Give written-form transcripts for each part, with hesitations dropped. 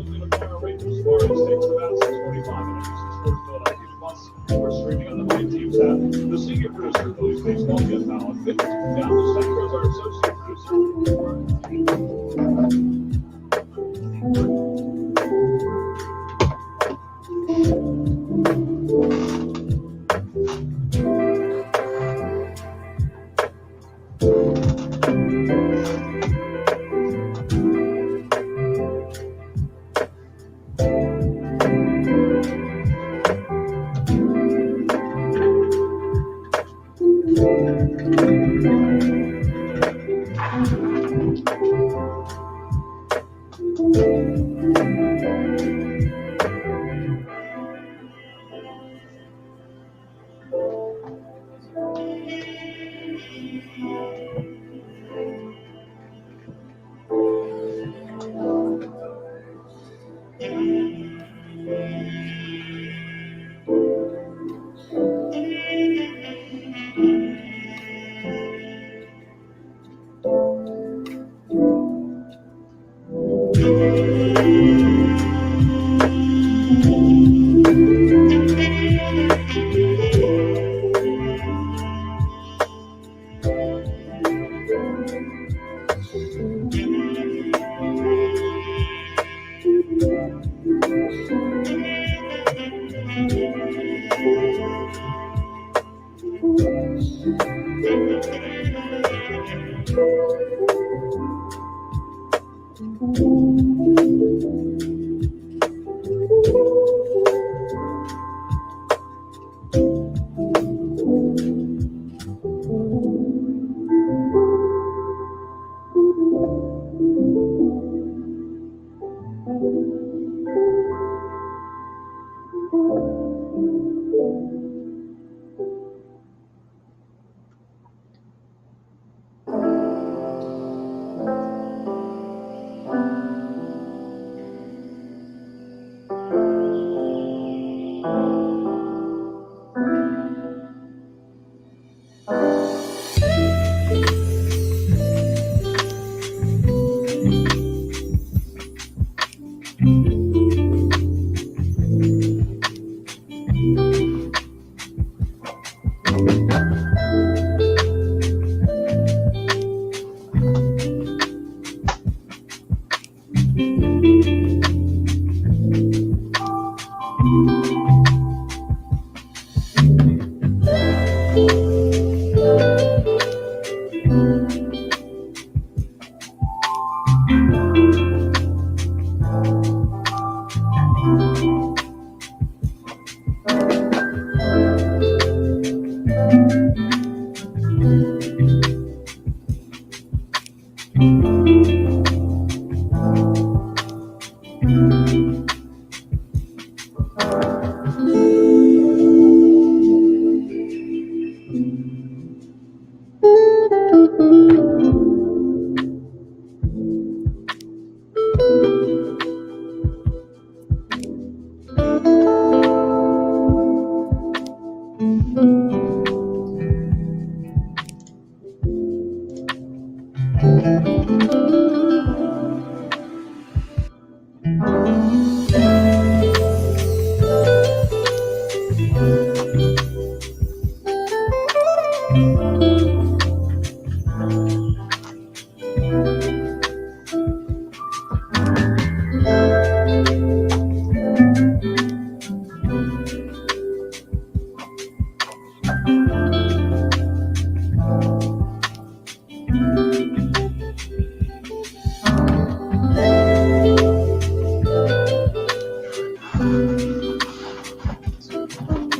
is going to fire away from Schwarber. Takes about 6:45 on NBC Sports Philadelphia Plus. We're streaming on the Big Teams app. The senior producer of Phillies Baseball, Jeff Allen. Down the center is our associate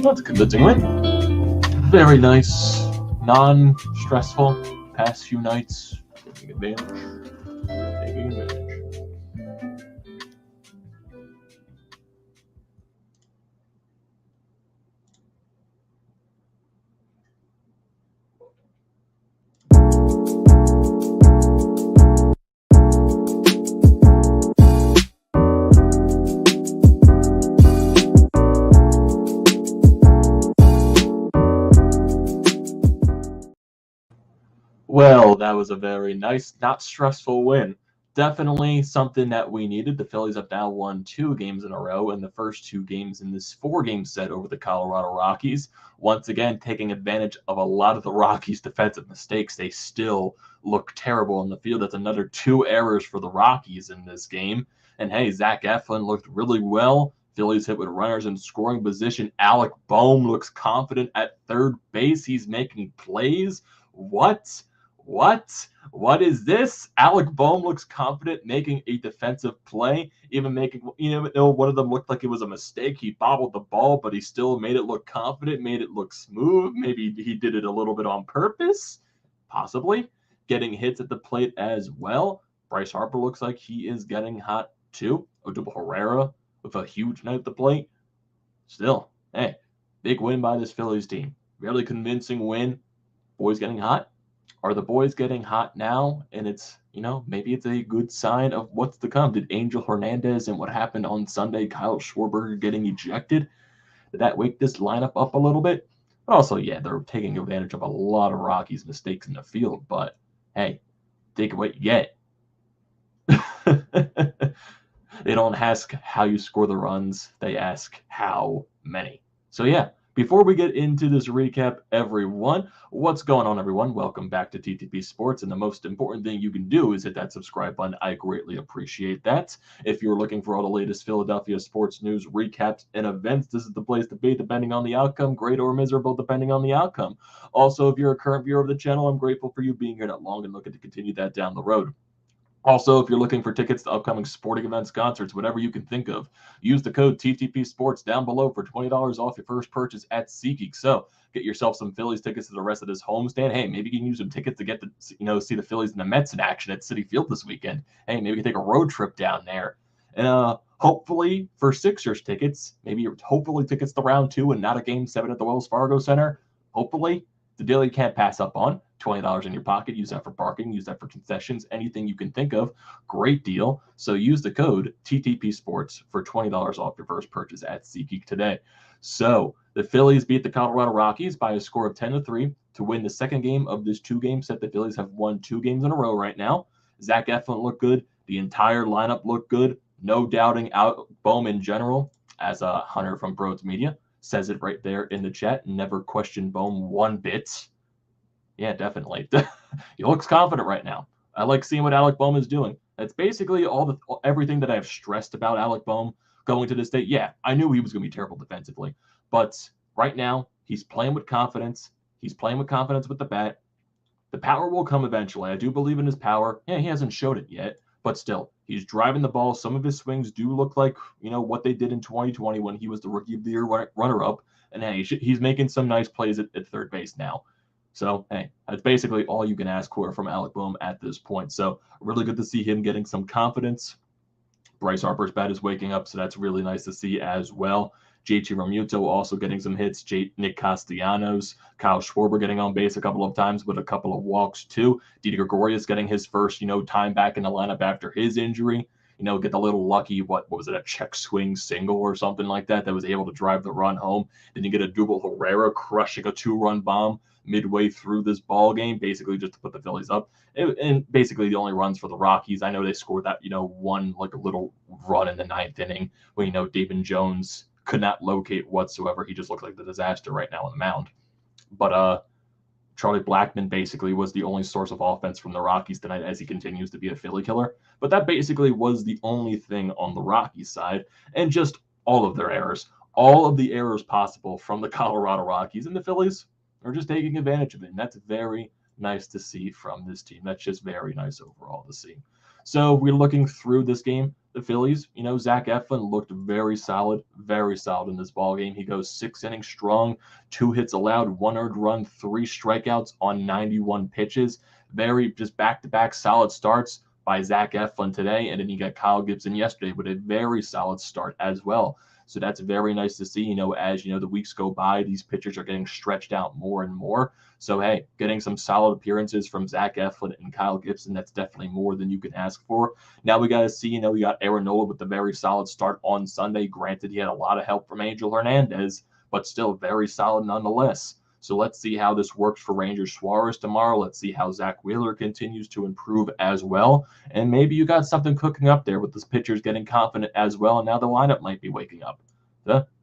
That's a convincing win. Very nice, non-stressful past few nights. Taking advantage. Taking advantage. Well, that was a very nice, not stressful win. definitely something that we needed. The Phillies have now won 2 games in a row, and the first 2 games in this 4-game set over the Colorado Rockies. Once again, taking advantage of a lot of the Rockies' defensive mistakes. They still look terrible in the field. That's another 2 errors for the Rockies in this game. And hey, Zack Eflin looked really well. Phillies hit with runners in scoring position. Alec Bohm looks confident at third base. He's making plays. What? What is this? Alec Bohm looks confident making a defensive play, even making, one of them looked like it was a mistake. He bobbled the ball, but he still made it look confident, made it look smooth. Maybe he did it a little bit on purpose, possibly. Getting hits at the plate as well. Bryce Harper looks like he is getting hot too. Odubel Herrera with a huge night at the plate. Still, hey, big win by this Phillies team. Really convincing win. Boys getting hot. Are the boys getting hot now? And it's, maybe it's a good sign of what's to come. Did Angel Hernandez and what happened on Sunday, Kyle Schwarber getting ejected, did that wake this lineup up a little bit? But also, yeah, they're taking advantage of a lot of Rockies' mistakes in the field. But hey, take what you get. They don't ask how you score the runs. They ask how many. So yeah, before we get into this recap, everyone, what's going on, everyone? Welcome back to TTP Sports, and the most important thing you can do is hit that subscribe button. I greatly appreciate that. If you're looking for all the latest Philadelphia sports news, recaps, and events, this is the place to be, depending on the outcome, great or miserable, depending on the outcome. Also, if you're a current viewer of the channel, I'm grateful for you being here that long and looking to continue that down the road. Also, if you're looking for tickets to upcoming sporting events, concerts, whatever you can think of, use the code TTPSPORTS down below for $20 off your first purchase at SeatGeek. So get yourself some Phillies tickets to the rest of this homestand. Hey, maybe you can use some tickets to get to see the Phillies and the Mets in action at Citi Field this weekend. Hey, maybe you can take a road trip down there. And hopefully for Sixers tickets, hopefully tickets to round 2 and not a game 7 at the Wells Fargo Center. Hopefully. The deal you can't pass up on. $20 in your pocket. Use that for parking. Use that for concessions. Anything you can think of. Great deal. So use the code TTPSports for $20 off your first purchase at SeatGeek today. So the Phillies beat the Colorado Rockies by a score of 10-3 to win the second game of this 2-game set. The Phillies have won 2 games in a row right now. Zack Eflin looked good. The entire lineup looked good. No doubting Alec Bohm in general, as a Hunter from BrodesMedia says it right there in the chat. Never question Bohm one bit. Yeah, definitely. He looks confident right now. I like seeing what Alec Bohm is doing. That's basically everything that I've stressed about Alec Bohm going to this day. Yeah, I knew he was going to be terrible defensively. But right now, he's playing with confidence. He's playing with confidence with the bat. The power will come eventually. I do believe in his power. Yeah, he hasn't showed it yet. But still, he's driving the ball. Some of his swings do look like, what they did in 2020 when he was the Rookie of the Year runner-up. And, hey, he's making some nice plays at third base now. So, hey, that's basically all you can ask for from Alec Bohm at this point. So, really good to see him getting some confidence. Bryce Harper's bat is waking up, so that's really nice to see as well. JT Realmuto also getting some hits. Nick Castellanos, Kyle Schwarber getting on base a couple of times with a couple of walks too. Didi Gregorius getting his first, time back in the lineup after his injury. Get the little lucky, what was it, a check swing single or something like that was able to drive the run home. Then you get a Odubel Herrera crushing a 2-run bomb midway through this ball game, basically just to put the Phillies up. And basically the only runs for the Rockies. I know they scored that, one like a little run in the 9th inning when, David Jones could not locate whatsoever. He just looked like the disaster right now on the mound. But Charlie Blackmon basically was the only source of offense from the Rockies tonight as he continues to be a Philly killer. But that basically was the only thing on the Rockies side, and just all of their errors. All of the errors possible from the Colorado Rockies, and the Phillies are just taking advantage of it. And that's very nice to see from this team. That's just very nice overall to see. So we're looking through this game. The Phillies, Zack Eflin looked very solid in this ball game. He goes 6 innings strong, 2 hits allowed, 1 earned run, 3 strikeouts on 91 pitches. Very just back-to-back solid starts by Zack Eflin today. And then you got Kyle Gibson yesterday with a very solid start as well. So that's very nice to see, as, the weeks go by, these pitchers are getting stretched out more and more. So, hey, getting some solid appearances from Zack Eflin and Kyle Gibson, that's definitely more than you can ask for. Now we got to see, we got Nola with the very solid start on Sunday. Granted, he had a lot of help from Angel Hernandez, but still very solid nonetheless. So let's see how this works for Rangers Suarez tomorrow. Let's see how Zack Wheeler continues to improve as well. And maybe you got something cooking up there with this pitchers getting confident as well. And now the lineup might be waking up.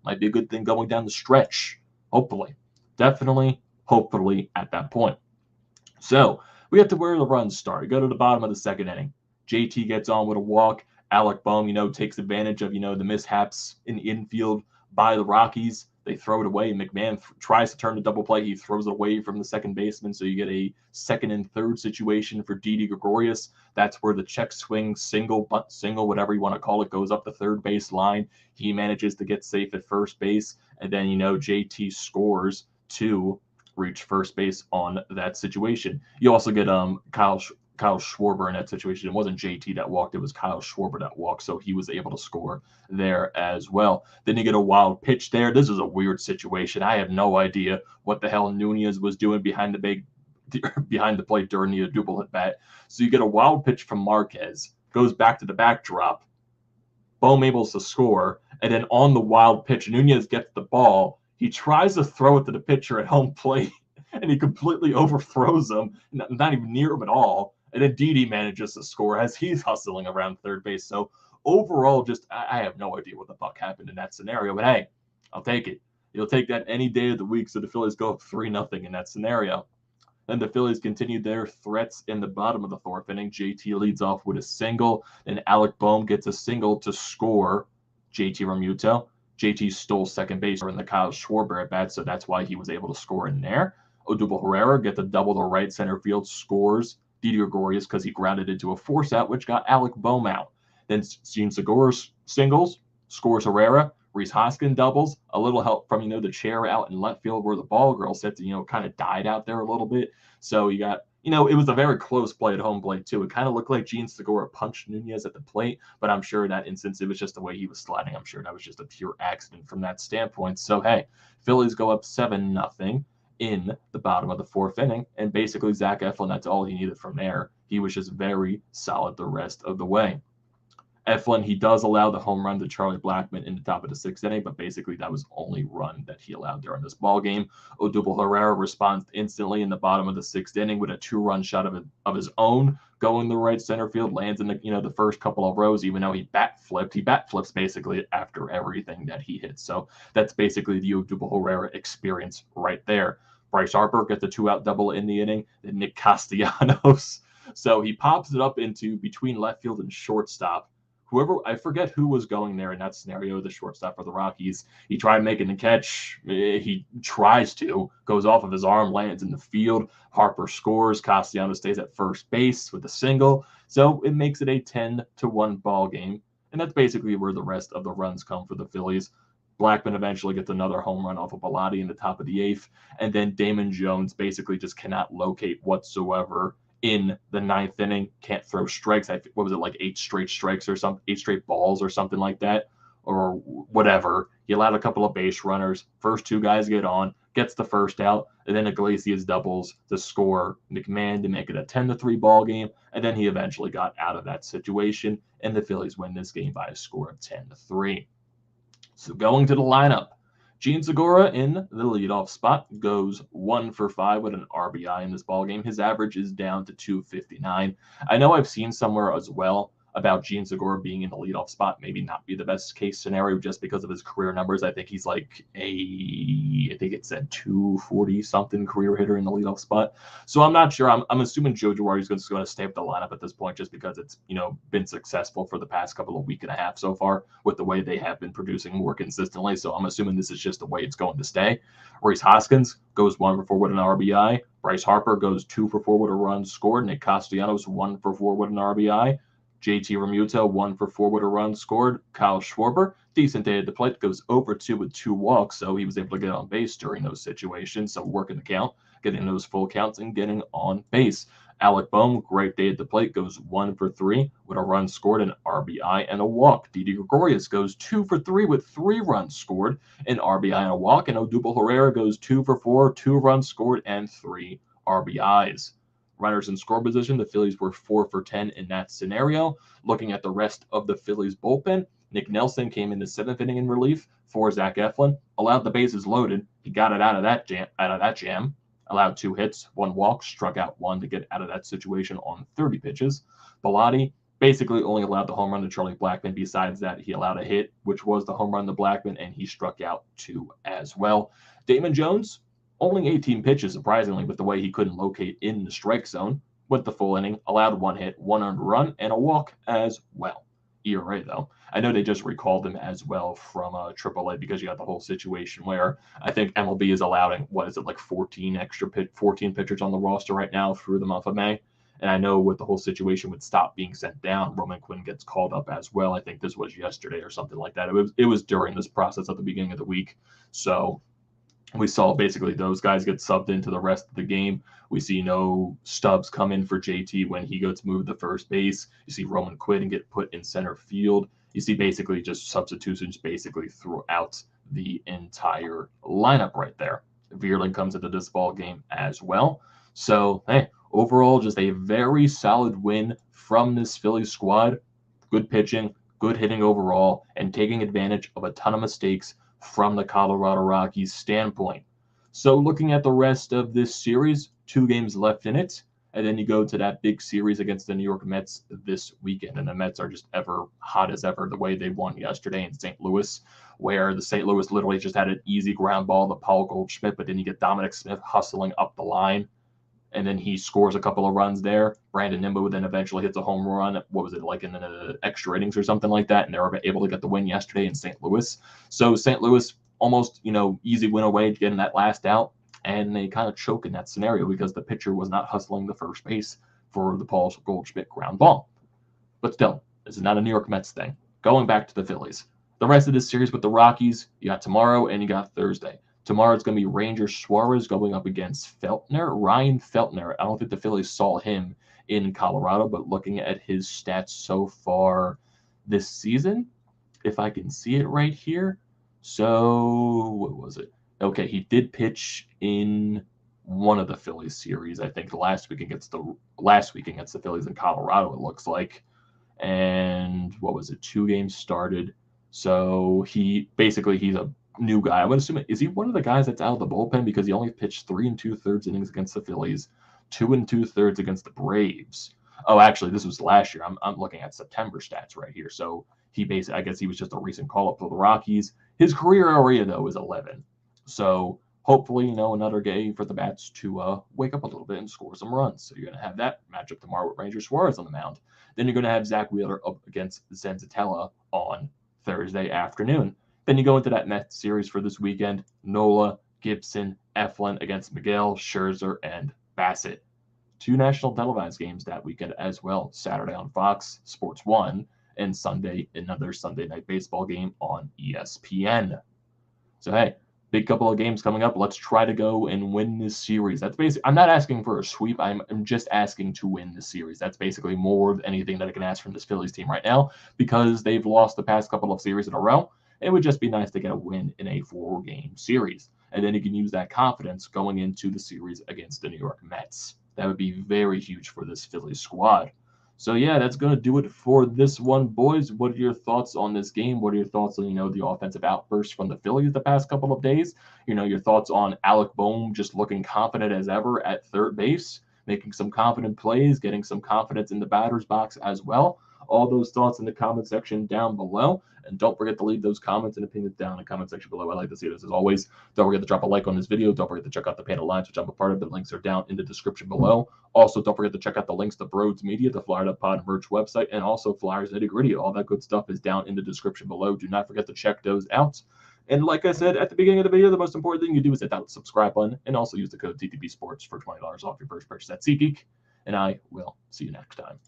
Might be a good thing going down the stretch. Hopefully. Definitely, hopefully at that point. So we have to where the runs start. You go to the bottom of the second inning. JT gets on with a walk. Alec Bohm, takes advantage of, the mishaps in the infield by the Rockies. They throw it away. McMahon tries to turn the double play. He throws it away from the second baseman. So you get a second and third situation for Didi Gregorius. That's where the check swing, single, bunt single, whatever you want to call it, goes up the third base line. He manages to get safe at first base. And then, JT scores to reach first base on that situation. You also get Kyle Schwarber in that situation. It wasn't JT that walked, it was Kyle Schwarber that walked, so he was able to score there as well. Then you get a wild pitch there. This is a weird situation. I have no idea what the hell Nunez was doing behind the plate during the double at bat. So you get a wild pitch from Marquez, goes back to the backdrop. Bohm able to score, and then on the wild pitch, Nunez gets the ball. He tries to throw it to the pitcher at home plate, and he completely overthrows him, not even near him at all. And then Didi manages to score as he's hustling around third base. So overall, I have no idea what the fuck happened in that scenario. But hey, I'll take it. You'll take that any day of the week. So the Phillies go up 3-0 in that scenario. Then the Phillies continued their threats in the bottom of the fourth inning. JT leads off with a single. Then Alec Bohm gets a single to score JT Realmuto. JT stole second base in the Kyle Schwarber at bat, so that's why he was able to score in there. Odubel Herrera gets a double to right center field, scores Didi Gregorius because he grounded into a force out, which got Alec Bohm out. Then Jean Segura singles, scores Herrera. Rhys Hoskins doubles. A little help from, the chair out in left field where the ball girl sits, kind of died out there a little bit. So you got, it was a very close play at home plate, too. It kind of looked like Jean Segura punched Nunez at the plate, but I'm sure in that instance, it was just the way he was sliding. I'm sure that was just a pure accident from that standpoint. So, hey, Phillies go up 7-0 in the bottom of the fourth inning, and basically Zach Eflin, that's all he needed from there. He was just very solid the rest of the way. Eflin, he does allow the home run to Charlie Blackmon in the top of the sixth inning, but basically that was the only run that he allowed during this ball game. Odubel Herrera responds instantly in the bottom of the sixth inning with a 2-run shot of his own, going the right center field, lands in the first couple of rows, even though he bat flipped. He bat flips basically after everything that he hits. So that's basically the Odubel Herrera experience right there. Bryce Harper gets a 2-out double in the inning. Then Nick Castellanos. So he pops it up into between left field and shortstop. I forget who was going there in that scenario, the shortstop for the Rockies. He tried making the catch. He tries to, goes off of his arm, lands in the field. Harper scores. Castellanos stays at first base with a single. So it makes it a 10-1 ball game. And that's basically where the rest of the runs come for the Phillies. Blackmon eventually gets another home run off of Bilotti in the top of the eighth. And then Damon Jones basically just cannot locate whatsoever in the ninth inning. Can't throw strikes. What was it, like 8 straight strikes or something, 8 straight balls or something like that, or whatever. He allowed a couple of base runners. First 2 guys get on, gets the first out, and then Iglesias doubles to score McMahon to make it a 10-3 ball game. And then he eventually got out of that situation, and the Phillies win this game by a score of 10-3. So going to the lineup, Jean Segura in the leadoff spot goes 1 for 5 with an RBI in this ballgame. His average is down to 259. I know I've seen somewhere as well about Jean Segura being in the leadoff spot maybe not be the best case scenario just because of his career numbers. I think he's like I think it said 240 something career hitter in the leadoff spot. So I'm not sure. I'm assuming Joe Girardi is going to stay with the lineup at this point just because it's been successful for the past couple of week and a half so far with the way they have been producing more consistently. So I'm assuming this is just the way it's going to stay. Rhys Hoskins goes 1 for 4 with an RBI. Bryce Harper goes 2 for 4 with a run scored. Nick Castellanos 1 for 4 with an RBI. JT Realmuto 1 for 4 with a run scored. Kyle Schwarber, decent day at the plate, goes over 2 with 2 walks, so he was able to get on base during those situations. So working the count, getting those full counts, and getting on base. Alec Bohm, great day at the plate, goes 1 for 3 with a run scored, an RBI, and a walk. Didi Gregorius goes 2 for 3 with 3 runs scored, an RBI, and a walk. And Odubel Herrera goes 2 for 4, 2 runs scored, and 3 RBIs. Runners in score position, the Phillies were 4 for 10 in that scenario. Looking at the rest of the Phillies bullpen, Nick Nelson came in the 7th inning in relief for Zack, allowed the bases loaded. He got it out of that jam, allowed 2 hits, 1 walk, struck out 1 to get out of that situation on 30 pitches. Bellotti basically only allowed the home run to Charlie Blackmon. Besides that, he allowed a hit, which was the home run to Blackmon, and he struck out 2 as well. Damon Jones, only 18 pitches, surprisingly, with the way he couldn't locate in the strike zone. With the full inning, allowed 1 hit, 1 earned run, and a walk as well. ERA, though. I know they just recalled him as well from AAA because you got the whole situation where I think MLB is allowing, 14 pitchers on the roster right now through the month of May. And I know with the whole situation with Stop being sent down, Roman Quinn gets called up as well. I think this was yesterday or something like that. It was during this process at the beginning of the week. So we saw basically those guys get subbed into the rest of the game. We see no Stubbs come in for JT when he goes to move to first base. You see Roman Quinn get put in center field. You see basically just substitutions basically throughout the entire lineup right there. Veerling comes into this ball game as well. So, hey, overall, just a very solid win from this Phillies squad. Good pitching, good hitting overall, and taking advantage of a ton of mistakes from the Colorado Rockies standpoint. So looking at the rest of this series, 2 games left in it, and then you go to that big series against the New York Mets this weekend. And the Mets are just ever hot as ever the way they won yesterday in St. Louis, where the St. Louis literally just had an easy ground ball to Paul Goldschmidt, but then you get Dominic Smith hustling up the line, and then he scores a couple of runs there. Brandon Nimmo then eventually hits a home run. What was it, like in the extra innings or something like that? And they were able to get the win yesterday in St. Louis. So St. Louis almost, easy win away getting that last out. And they kind of choke in that scenario because the pitcher was not hustling the first base for the Paul Goldschmidt ground ball. But still, this is not a New York Mets thing. Going back to the Phillies. The rest of this series with the Rockies, you got tomorrow and you got Thursday. Tomorrow it's going to be Rangers Schwarber going up against Ryan Feltner. I don't think the Phillies saw him in Colorado, but looking at his stats so far this season, if I can see it right here. So, what was it? Okay, he did pitch in one of the Phillies series, I think last week against the Phillies in Colorado, it looks like. And what was it? 2 games started. So he's a new guy. I would assume, is he one of the guys that's out of the bullpen because he only pitched 3 2/3 innings against the Phillies, 2 2/3 against the Braves. Oh, actually, this was last year. I'm looking at September stats right here. So I guess he was just a recent call up for the Rockies. His career area though is 11. So hopefully, another game for the bats to wake up a little bit and score some runs. So you're going to have that matchup tomorrow with Ranger Suarez on the mound. Then you're going to have Zack Wheeler up against Zenzatella on Thursday afternoon. Then you go into that Mets series for this weekend. Nola, Gibson, Eflin against Miguel, Scherzer, and Bassett. 2 national televised games that weekend as well. Saturday on Fox Sports 1, and Sunday, another Sunday night baseball game on ESPN. So, hey, big couple of games coming up. Let's try to go and win this series. That's basically, I'm not asking for a sweep. I'm just asking to win the series. That's basically more than anything that I can ask from this Phillies team right now because they've lost the past couple of series in a row. It would just be nice to get a win in a 4-game series. And then you can use that confidence going into the series against the New York Mets. That would be very huge for this Phillies squad. So, yeah, that's going to do it for this one, boys. What are your thoughts on this game? What are your thoughts on, the offensive outbursts from the Phillies the past couple of days? Your thoughts on Alec Bohm just looking confident as ever at third base, making some confident plays, getting some confidence in the batter's box as well. All those thoughts in the comment section down below. And don't forget to leave those comments and opinions down in the comment section below. I like to see this as always. Don't forget to drop a like on this video. Don't forget to check out the panel lines, which I'm a part of. The links are down in the description below. Also, don't forget to check out the links to BrodesMedia, the Florida Pod merch website, and also Flyers Nitty Gritty. All that good stuff is down in the description below. Do not forget to check those out. And like I said at the beginning of the video, the most important thing you do is hit that subscribe button and also use the code TTPSPORTS for $20 off your first purchase at SeatGeek. And I will see you next time.